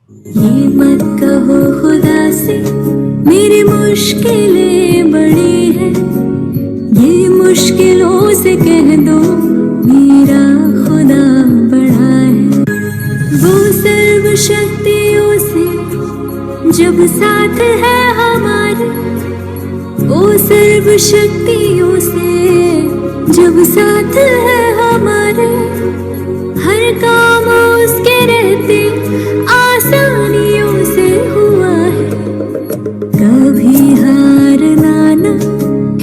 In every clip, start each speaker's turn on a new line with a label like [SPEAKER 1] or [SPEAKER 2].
[SPEAKER 1] ये मत कहो खुदा से मेरी मुश्किलें बड़ी हैं, ये मुश्किलों से कह दो मेरा खुदा बड़ा है। वो सर्व शक्तियों से जब साथ है हमारे, वो सर्व शक्तियों से जब साथ है हमारे, हर काम उसके रहते आसानियों से हुआ है। कभी हार ना,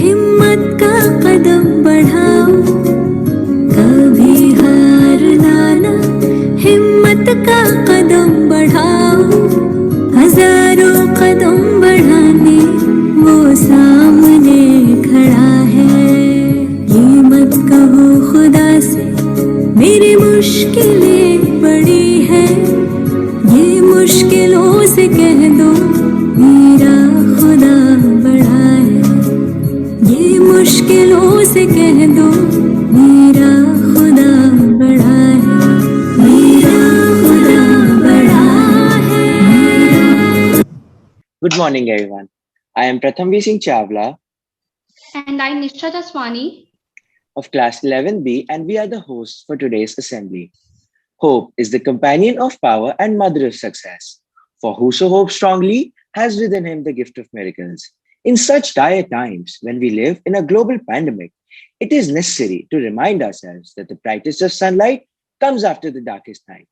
[SPEAKER 1] हिम्मत का कदम बढ़ाओ, कभी हार ना, हिम्मत का कदम बढ़ाओ। हजारों कदम बढ़ाने वो सामने खड़ा है। ये मत कहो खुदा से मेरी मुश्किलें बड़ी है, ये मुश्किलों से कह दो मेरा खुदा बड़ा है। ये मुश्किलों से कह दो मेरा खुदा बड़ा है, मेरा खुदा बड़ा है।
[SPEAKER 2] Good morning, everyone. I am Prathamveer Singh Chawla
[SPEAKER 3] And I'm Nisha Daswani
[SPEAKER 2] of Class 11B, and we are the hosts for today's assembly. Hope is the companion of power and mother of success. For whoso hopes strongly has within him the gift of miracles. In such dire times, when we live in a global pandemic, it is necessary to remind ourselves that the brightest of sunlight comes after the darkest night.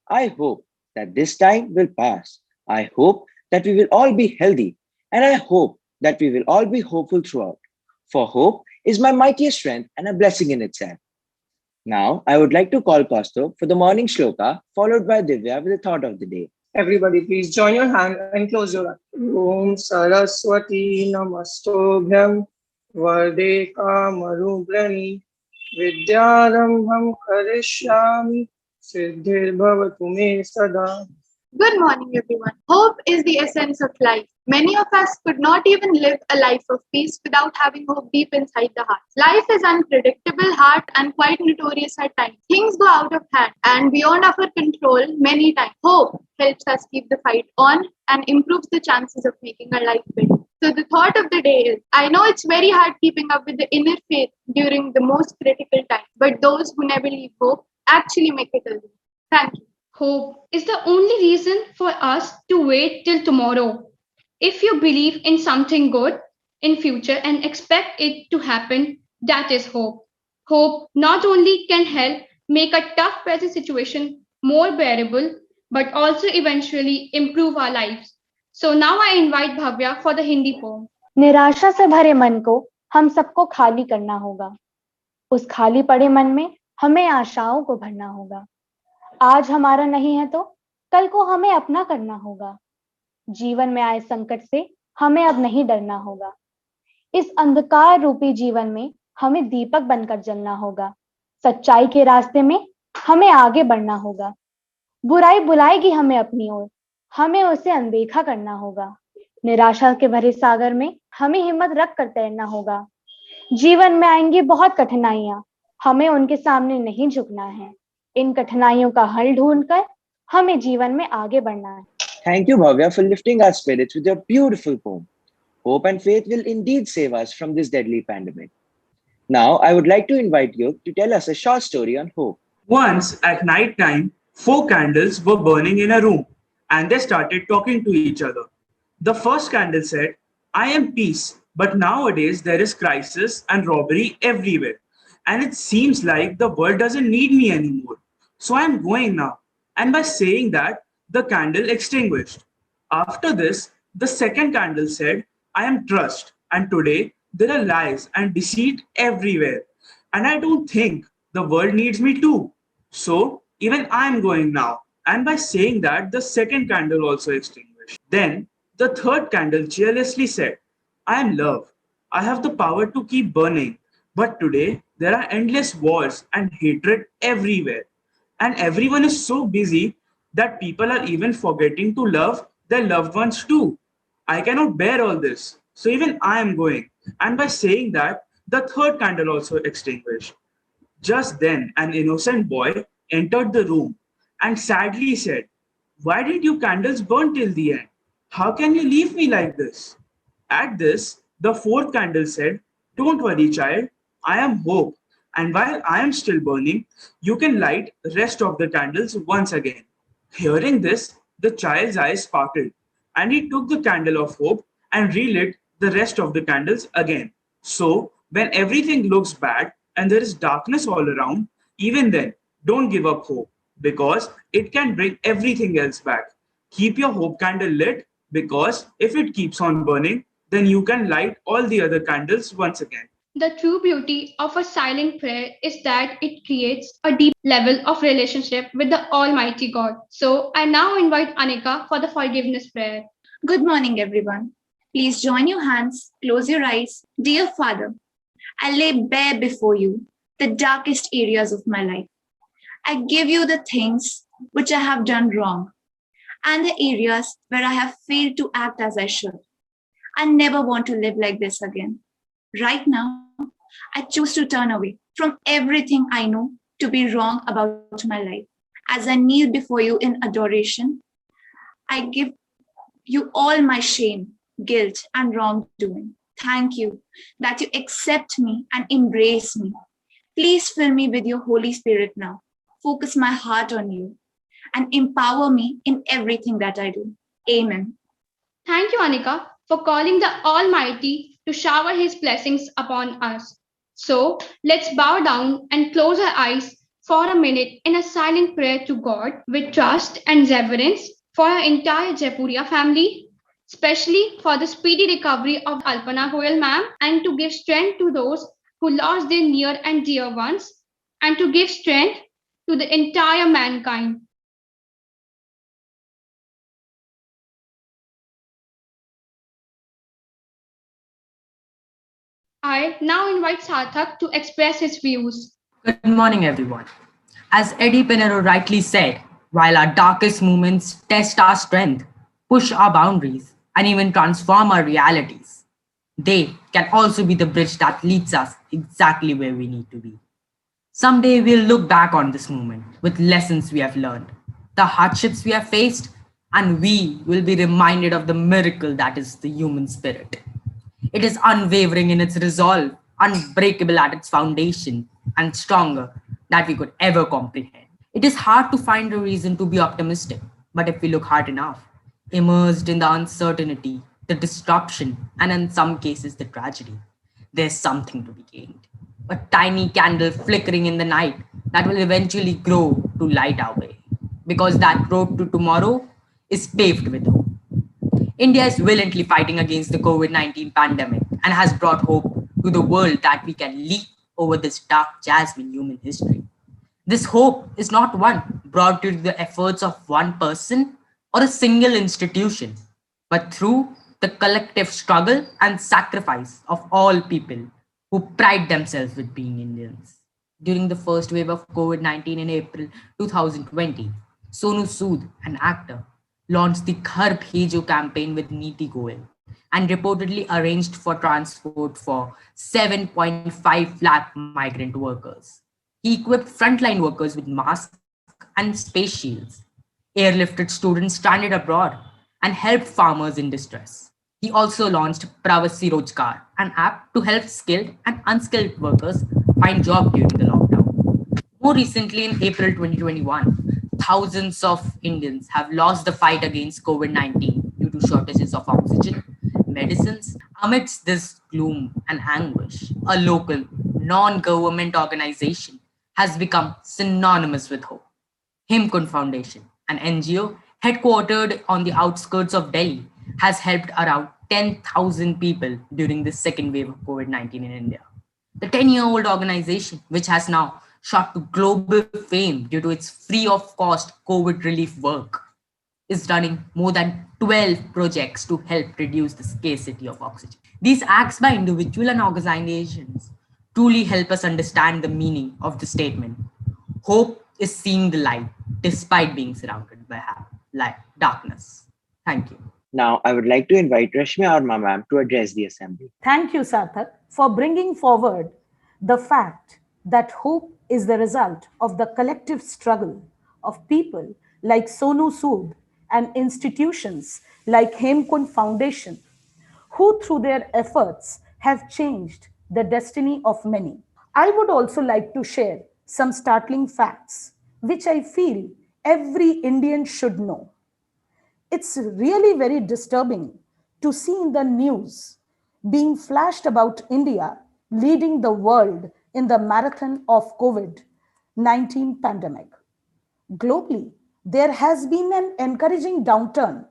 [SPEAKER 2] I hope that this time will pass. I hope that we will all be healthy, and I hope that we will all be hopeful throughout. For hope is my mightiest strength and a blessing in itself. Now, I would like to call Kaustubh for the morning shloka, followed by Divya with the thought of the day.
[SPEAKER 4] Everybody, please join your hand and close your eyes. Om Saraswati Namastobhyam Vade Kamarubrani Vidyarambham Karishyami Siddhir Bhavatu Me Sada.
[SPEAKER 5] Good morning, everyone. Hope is the essence of life. Many of us could not even live a life of peace without having hope deep inside the heart. Life is unpredictable, hard, and quite notorious at times. Things go out of hand and beyond our control many times. Hope helps us keep the fight on and improves the chances of making our life better. So the thought of the day is, I know it's very hard keeping up with the inner faith during the most critical time, but those who never leave hope actually make it a win. Thank you.
[SPEAKER 3] Hope is the only reason for us to wait till tomorrow. If you believe in something good in future and expect it to happen, that is hope. Hope not only can help make a tough present situation more bearable, but also eventually improve our lives. So now I invite Bhavya for the Hindi poem.
[SPEAKER 6] निराशा से भरे मन को हम सबको खाली करना होगा। उस खाली पड़े मन में हमें आशाओं को भरना होगा। आज हमारा नहीं है तो कल को हमें अपना करना होगा। जीवन में आए संकट से हमें अब नहीं डरना होगा। इस अंधकार रूपी जीवन में हमें दीपक बनकर जलना होगा। सच्चाई के रास्ते में हमें आगे बढ़ना होगा। बुराई बुलाएगी हमें अपनी ओर, हमें उसे अनदेखा करना होगा। निराशा के भरे सागर में हमें हिम्मत रख कर तैरना होगा। जीवन में आएंगी बहुत कठिनाइयां, हमें उनके सामने नहीं झुकना है। इन कठिनाइयों का हल ढूंढकर हमें जीवन में आगे बढ़ना है।
[SPEAKER 2] Thank you, Bhavya, for lifting our spirits with your beautiful poem. Hope and faith will indeed save us from this deadly pandemic. Now, I would like to invite you to tell us a short story on hope.
[SPEAKER 7] Once at night time, 4 candles were burning in a room and they started talking to each other. The first candle said, I am peace, but nowadays there is crisis and robbery everywhere. And it seems like the world doesn't need me anymore. So I'm going now. And by saying that, the candle extinguished. After this, the second candle said, I am trust. And today, there are lies and deceit everywhere. And I don't think the world needs me too. So even I'm going now. And by saying that, the second candle also extinguished. Then the third candle jealously said, I am love. I have the power to keep burning. But today, there are endless wars and hatred everywhere. And everyone is so busy that people are even forgetting to love their loved ones too. I cannot bear all this. So even I am going. And by saying that, the third candle also extinguished. Just then, an innocent boy entered the room and sadly said, Why didn't you candles burn till the end? How can you leave me like this? At this, the fourth candle said, Don't worry, child. I am hope. And while I am still burning, you can light the rest of the candles once again. Hearing this, the child's eyes sparkled, and he took the candle of hope and relit the rest of the candles again. So, when everything looks bad and there is darkness all around, even then, don't give up hope because it can bring everything else back. Keep your hope candle lit because if it keeps on burning, then you can light all the other candles once again.
[SPEAKER 3] The true beauty of a silent prayer is that it creates a deep level of relationship with the Almighty God. So I now invite Anika for the forgiveness prayer.
[SPEAKER 8] Good morning, everyone. Please join your hands, close your eyes. Dear Father, I lay bare before you the darkest areas of my life. I give you the things which I have done wrong and the areas where I have failed to act as I should. I never want to live like this again. Right now, I choose to turn away from everything I know to be wrong about my life. As I kneel before you in adoration, I give you all my shame, guilt, and wrongdoing. Thank you that you accept me and embrace me. Please fill me with your Holy Spirit now. Focus my heart on you and empower me in everything that I do. Amen.
[SPEAKER 3] Thank you, Anika, for calling the Almighty to shower His blessings upon us. So let's bow down and close our eyes for a minute in a silent prayer to God with trust and reverence for our entire Jaipuria family, especially for the speedy recovery of Alpana Goyal ma'am, and to give strength to those who lost their near and dear ones, and to give strength to the entire mankind. I now invite Sarthak to express his views.
[SPEAKER 9] Good morning, everyone. As Eddie Pinero rightly said, while our darkest moments test our strength, push our boundaries, and even transform our realities, they can also be the bridge that leads us exactly where we need to be. Someday we'll look back on this moment with lessons we have learned, the hardships we have faced, and we will be reminded of the miracle that is the human spirit. It is unwavering in its resolve, unbreakable at its foundation, and stronger than we could ever comprehend. It is hard to find a reason to be optimistic, but if we look hard enough, immersed in the uncertainty, the disruption, and in some cases the tragedy, there's something to be gained. A tiny candle flickering in the night that will eventually grow to light our way, because that road to tomorrow is paved with hope. India is valiantly fighting against the COVID-19 pandemic and has brought hope to the world that we can leap over this dark chasm in human history. This hope is not one brought due to the efforts of one person or a single institution, but through the collective struggle and sacrifice of all people who pride themselves with being Indians. During the first wave of COVID-19 in April 2020, Sonu Sood, an actor, launched the Ghar Bhejo campaign with Neeti Goyal and reportedly arranged for transport for 7.5 lakh migrant workers. He equipped frontline workers with masks and space shields, airlifted students stranded abroad, and helped farmers in distress. He also launched Pravasi Rojgar, an app to help skilled and unskilled workers find jobs during the lockdown. More recently, in April 2021, thousands of Indians have lost the fight against COVID-19 due to shortages of oxygen, medicines. Amidst this gloom and anguish, a local non-government organization has become synonymous with hope. Himkund Foundation, an NGO headquartered on the outskirts of Delhi, has helped around 10,000 people during the second wave of COVID-19 in India. The 10-year-old organization, which has now shot to global fame due to its free of cost COVID relief work, is running more than 12 projects to help reduce the scarcity of oxygen. These acts by individuals and organizations truly help us understand the meaning of the statement. Hope is seeing the light despite being surrounded by darkness. Thank you.
[SPEAKER 2] Now, I would like to invite Rashmi Arma ma'am to address the assembly.
[SPEAKER 10] Thank you, Sarthak, for bringing forward the fact that hope is the result of the collective struggle of people like Sonu Sood and institutions like Hemkund Foundation, who through their efforts have changed the destiny of many. I would also like to share some startling facts which I feel every Indian should know. It's really very disturbing to see in the news being flashed about India leading the world in the marathon of COVID-19 pandemic. Globally, there has been an encouraging downturn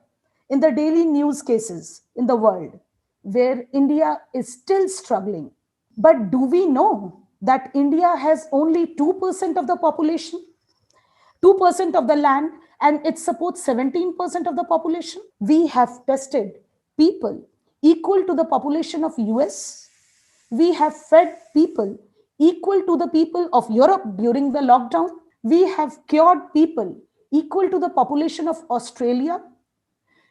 [SPEAKER 10] in the daily news cases in the world where India is still struggling. But do we know that India has only 2% of the population, 2% of the land, and it supports 17% of the population? We have tested people equal to the population of US. We have fed people equal to the people of Europe during the lockdown. We have cured people equal to the population of Australia.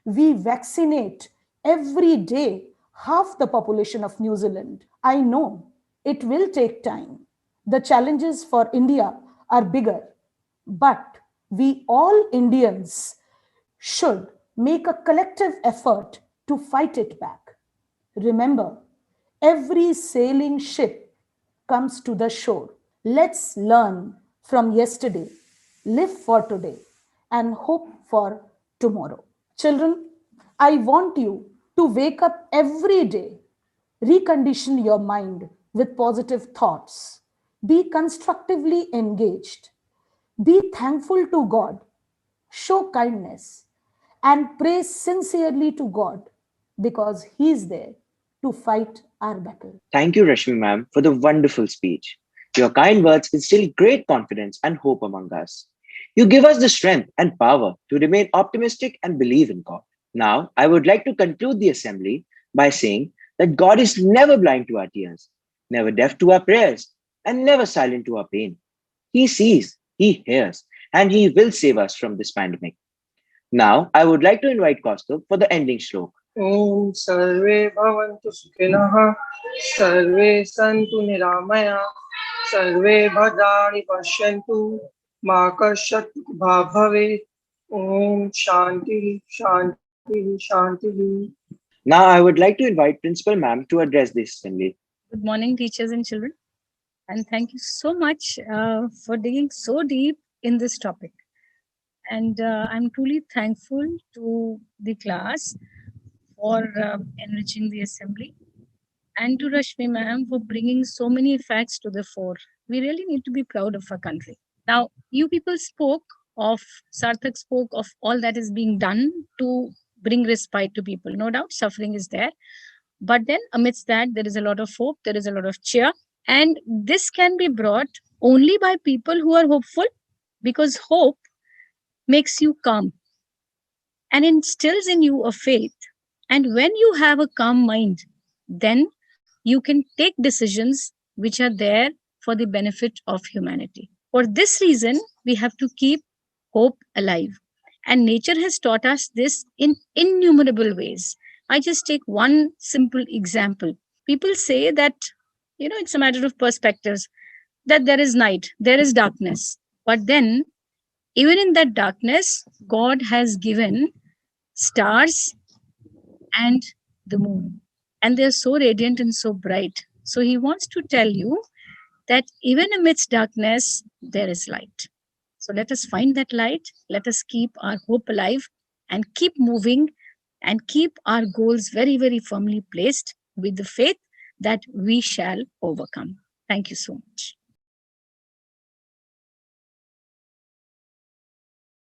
[SPEAKER 10] We vaccinate every day half the population of New Zealand. I know it will take time. The challenges for India are bigger, but we all Indians should make a collective effort to fight it back. Remember, every sailing ship comes to the shore. Let's learn from yesterday, live for today, and hope for tomorrow. Children, I want you to wake up every day, recondition your mind with positive thoughts, be constructively engaged, be thankful to God, show kindness, and pray sincerely to God because He is there to fight our battle.
[SPEAKER 2] Thank you, Rashmi ma'am, for the wonderful speech. Your kind words instill great confidence and hope among us. You give us the strength and power to remain optimistic and believe in God. Now, I would like to conclude the assembly by saying that God is never blind to our tears, never deaf to our prayers, and never silent to our pain. He sees, He hears, and He will save us from this pandemic. Now, I would like to invite Kaustav for the ending shlok.
[SPEAKER 4] Om Sarve Bhavantu Sukhinah, Sarve Santu Niramaya, Sarve Bhadrani Pashyantu, Ma Kashyat Bhaveet. Om Shanti, Shanti, Shanti.
[SPEAKER 2] Now, I would like to invite Principal Ma'am to address this assembly.
[SPEAKER 11] Good morning, teachers and children. And thank you so much for digging so deep in this topic. And I'm truly thankful to the class for enriching the assembly and to Rashmi ma'am for bringing so many facts to the fore. We really need to be proud of our country. Now, you people Sarthak spoke of all that is being done to bring respite to people. No doubt suffering is there. But then amidst that, there is a lot of hope, there is a lot of cheer. And this can be brought only by people who are hopeful, because hope makes you calm and instills in you a faith. And when you have a calm mind, then you can take decisions which are there for the benefit of humanity. For this reason, we have to keep hope alive. And nature has taught us this in innumerable ways. I just take one simple example. People say that, it's a matter of perspectives, that there is night, there is darkness. But then, even in that darkness, God has given stars and the moon. And they're so radiant and so bright. So He wants to tell you that even amidst darkness, there is light. So let us find that light. Let us keep our hope alive and keep moving and keep our goals very, very firmly placed with the faith that we shall overcome. Thank you so much.